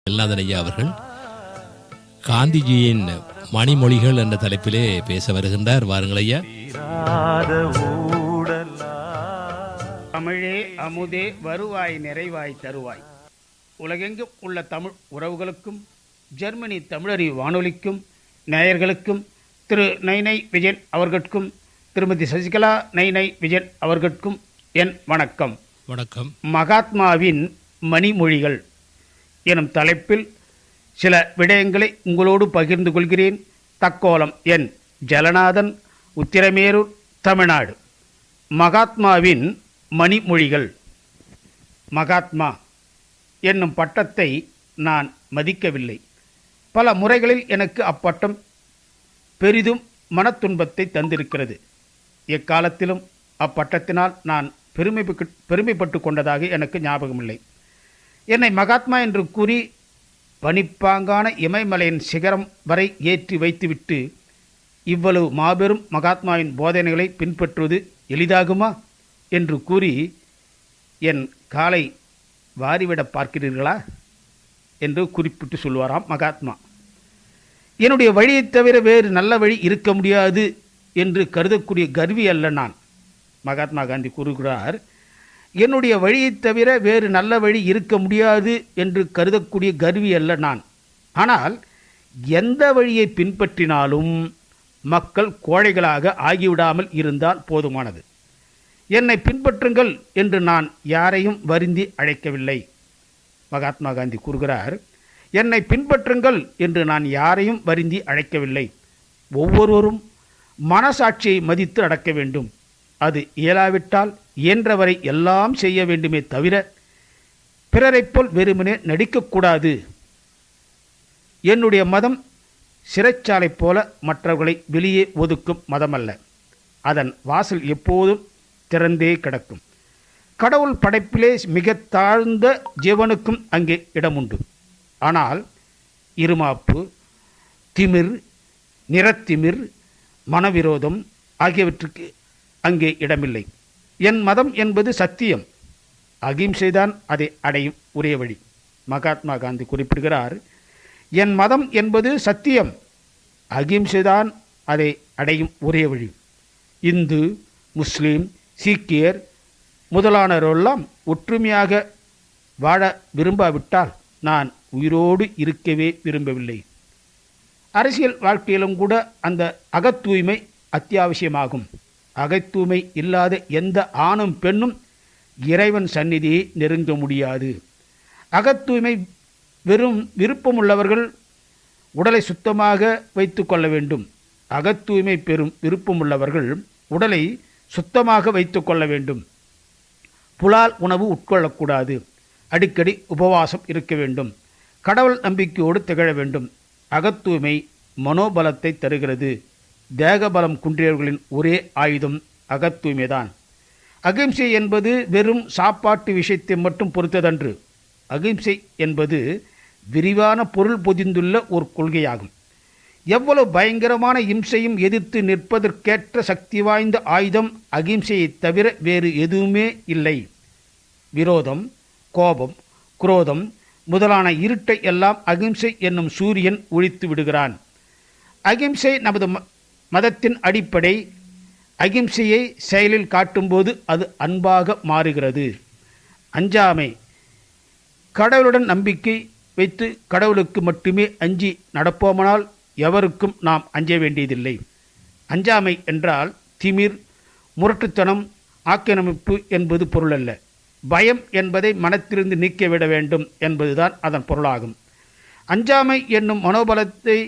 எல்லாதன் ஐயா அவர்கள் காந்திஜியின் மணிமொழிகள் என்ற தலைப்பிலே பேச வருகின்றார். வாருங்கள் ஐயா. தமிழே அமுதே வருவாய் நிறைவாய் தருவாய். உலகெங்கும் உள்ள தமிழ் உறவுகளுக்கும் ஜெர்மனி தமிழறி வானொலிக்கும் நேயர்களுக்கும் திரு நைனை விஜயன் அவர்களுக்கும் திருமதி சசிகலா நைனை விஜயன் அவர்களுக்கும் என் வணக்கம். வணக்கம். மகாத்மாவின் மணிமொழிகள் எனும் தலைப்பில் சில விடயங்களை உங்களோடு பகிர்ந்து கொள்கிறேன். தக்கோலம் என் ஜலநாதன், உத்திரமேரூர், தமிழ்நாடு. மகாத்மாவின் மணிமொழிகள். மகாத்மா என்னும் பட்டத்தை நான் மதிக்கவில்லை. பல முறைகளில் எனக்கு அப்பட்டம் பெரிதும் மனத்துன்பத்தை தந்திருக்கிறது. எக்காலத்திலும் அப்பட்டத்தினால் நான் பெருமைப்பட்டு கொண்டதாக எனக்கு ஞாபகமில்லை. என்னை மகாத்மா என்று கூறி பனிப்பாங்கான இமயமலையின் சிகரம் வரை ஏற்றி வைத்துவிட்டு இவ்வளவு மாபெரும் மகாத்மாவின் போதனைகளை பின்பற்றுவது எளிதாகுமா என்று கூறி என் காலை வாரிவிட பார்க்கிறீர்களா என்று குறிப்பிட்டு சொல்வாராம் மகாத்மா. என்னுடைய வழியை தவிர வேறு நல்ல வழி இருக்க முடியாது என்று கருதக்கூடிய கர்வி அல்ல நான். மகாத்மா காந்தி கூறுகிறார், என்னுடைய வழியை தவிர வேறு நல்ல வழி இருக்க முடியாது என்று கருதக்கூடிய கர்வி அல்ல நான். ஆனால் எந்த வழியை பின்பற்றினாலும் மக்கள் கோழைகளாக ஆகிவிடாமல் இருந்தால் போதுமானது. என்னை பின்பற்றுங்கள் என்று நான் யாரையும் வருந்தி அழைக்கவில்லை. மகாத்மா காந்தி கூறுகிறார், என்னை பின்பற்றுங்கள் என்று நான் யாரையும் வருந்தி அழைக்கவில்லை. ஒவ்வொருவரும் மனசாட்சியை மதித்து நடக்க வேண்டும். அது இயலாவிட்டால் இயன்றவரை எல்லாம் செய்ய வேண்டுமே தவிர பிறரைப் போல் வெறுமனே நடிக்கக்கூடாது. என்னுடைய மதம் சிறைச்சாலை போல மற்றவர்களை வெளியே ஒதுக்கும் மதமல்ல. அதன் வாசல் எப்போதும் திறந்தே கிடக்கும். கடவுள் படைப்பிலே மிக தாழ்ந்த ஜீவனுக்கும் அங்கே இடமுண்டு. ஆனால் இருமாப்பு, திமிர், நிறத்திமிர், மனவிரோதம் ஆகியவற்றுக்கு அங்கே இடமில்லை. என் மதம் என்பது சத்தியம். அகிம்சைதான் அதை அடையும் ஒரே வழி. மகாத்மா காந்தி குறிப்பிடுகிறார், என் மதம் என்பது சத்தியம், அகிம்சைதான் அதை அடையும் ஒரே வழி. இந்து, முஸ்லீம், சீக்கியர் முதலானவரெல்லாம் ஒற்றுமையாக வாழ விரும்பாவிட்டால் நான் உயிரோடு இருக்கவே விரும்பவில்லை. அரசியல் வாழ்க்கையிலும் கூட அந்த அகத்தூய்மை அத்தியாவசியமாகும். அகத்தூய்மை இல்லாத எந்த ஆணும் பெண்ணும் இறைவன் சந்நிதியை நெருங்க முடியாது. அகத்தூய்மை வெறும் விருப்பமுள்ளவர்கள் உடலை சுத்தமாக வைத்து கொள்ள வேண்டும். அகத்தூய்மை பெறும் விருப்பமுள்ளவர்கள் உடலை சுத்தமாக வைத்து கொள்ள வேண்டும். புலால் உணவு உட்கொள்ளக்கூடாது. அடிக்கடி உபவாசம் இருக்க வேண்டும். கடவுள் நம்பிக்கையோடு திகழ வேண்டும். அகத்தூய்மை மனோபலத்தை தருகிறது. தேகபலம் குன்றியவர்களின் ஒரே ஆயுதம் அகத்தூய்மைதான். அகிம்சை என்பது வெறும் சாப்பாட்டு விஷயத்தை மட்டும் பொறுத்ததன்று. அகிம்சை என்பது விரிவான பொருள் பொதிந்துள்ள ஒரு கொள்கையாகும். எவ்வளவு பயங்கரமான இம்சையும் எதிர்த்து நிற்பதற்கேற்ற சக்தி வாய்ந்த ஆயுதம் அகிம்சையை தவிர வேறு எதுவுமே இல்லை. விரோதம், கோபம், குரோதம் முதலான இருட்டை எல்லாம் அகிம்சை என்னும் சூரியன் ஒழித்து விடுகிறான். அகிம்சை நமது மதத்தின் அடிப்படை. அகிம்சையை செயலில் காட்டும்போது அது அன்பாக மாறுகிறது. அஞ்சாமை. கடவுளுடன் நம்பிக்கை வைத்து கடவுளுக்கு மட்டுமே அஞ்சி நடப்போமானால் எவருக்கும் நாம் அஞ்ச வேண்டியதில்லை. அஞ்சாமை என்றால் திமிர், முரட்டுத்தனம், ஆக்கிரமிப்பு என்பது பொருளல்ல. பயம் என்பதை மனத்திலிருந்து நீக்கிவிட வேண்டும் என்பதுதான் அதன் பொருளாகும். அஞ்சாமை என்னும் மனோபலத்தை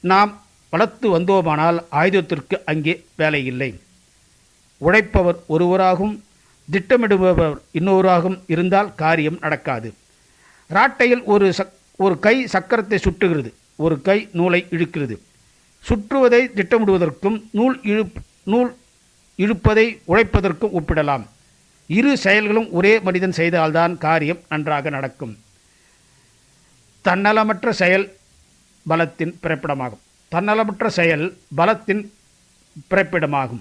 நாம் வளர்த்து வந்தோமானால் ஆயுதத்திற்கு அங்கே வேலை இல்லை. உழைப்பவர் ஒருவராகவும் திட்டமிடுபவர் இன்னொருவராகவும் இருந்தால் காரியம் நடக்காது. ராட்டையில் ஒரு கை சக்கரத்தை சுட்டுகிறது, ஒரு கை நூலை இழுக்கிறது. சுற்றுவதை திட்டமிடுவதற்கும் நூல் இழுப்பதை உழைப்பதற்கும் ஒப்பிடலாம். இரு செயல்களும் ஒரே மனிதன் செய்தால்தான் காரியம் நன்றாக நடக்கும். தன்னலமற்ற செயல் பலத்தின் பிறப்பிடமாகும். தன்னலமற்ற செயல் பலத்தின் பிறப்பிடமாகும்.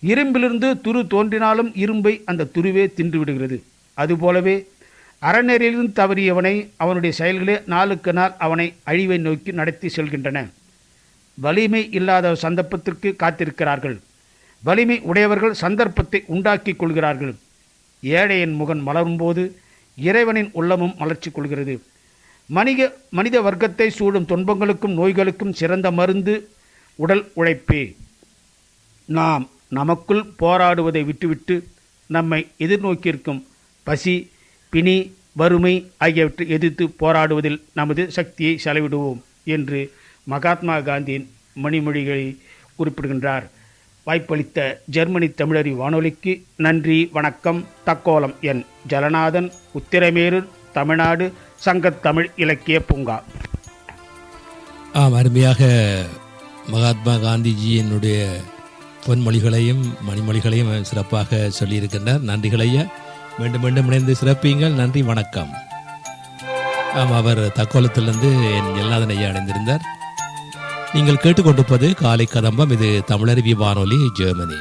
இரும்பிலிருந்து துரு தோன்றினாலும் இரும்பை அந்த துருவே தின்று விடுகிறது. அதுபோலவே அறநெறியிலிருந்து தவறியவனை அவனுடைய செயல்களே நாளுக்கு நாள் அவனை அழிவை நோக்கி நடத்தி செல்கின்றன. வலிமை இல்லாத சந்தர்ப்பத்திற்கு காத்திருக்கிறார்கள். வலிமை உடையவர்கள் சந்தர்ப்பத்தை உண்டாக்கி கொள்கிறார்கள். ஏழையின் முகன் மலரும்போது இறைவனின் உள்ளமும் மலர்ச்சி கொள்கிறது. மனித வர்க்கத்தை சூடும் துன்பங்களுக்கும் நோய்களுக்கும் சிறந்த மருந்து உடல் உழைப்பே. நாம் நமக்குள் போராடுவதை விட்டுவிட்டு நம்மை எதிர்நோக்கியிருக்கும் பசி, பிணி, வறுமை ஆகியவற்றை எதிர்த்து போராடுவதில் நமது சக்தியை செலவிடுவோம் என்று மகாத்மா காந்தியின் மணிமொழிகளை குறிப்பிடுகின்றார். வாய்ப்பளித்த ஜெர்மனி தமிழறி வானொலிக்கு நன்றி, வணக்கம். தக்கோலம் என் ஜலநாதன், உத்திரமேரூர், தமிழ்நாடு, சங்கத்தமிழ் இலக்கிய பூங்கா. அருமையாக மகாத்மா காந்திஜியினுடைய பொன்மொழிகளையும் மணிமொழிகளையும் சிறப்பாக சொல்லியிருக்கின்றார். நன்றிகளையா, மீண்டும் மீண்டும் இணைந்து சிறப்பீங்கள். நன்றி, வணக்கம். அவர் தக்கோலத்திலிருந்து என் ஜெல்நாதன் ஐயா அடைந்திருந்தார். நீங்கள் கேட்டுக்கொண்டிருப்பது காலை கதம்பம். இது தமிழருவி வானொலி, ஜெர்மனி.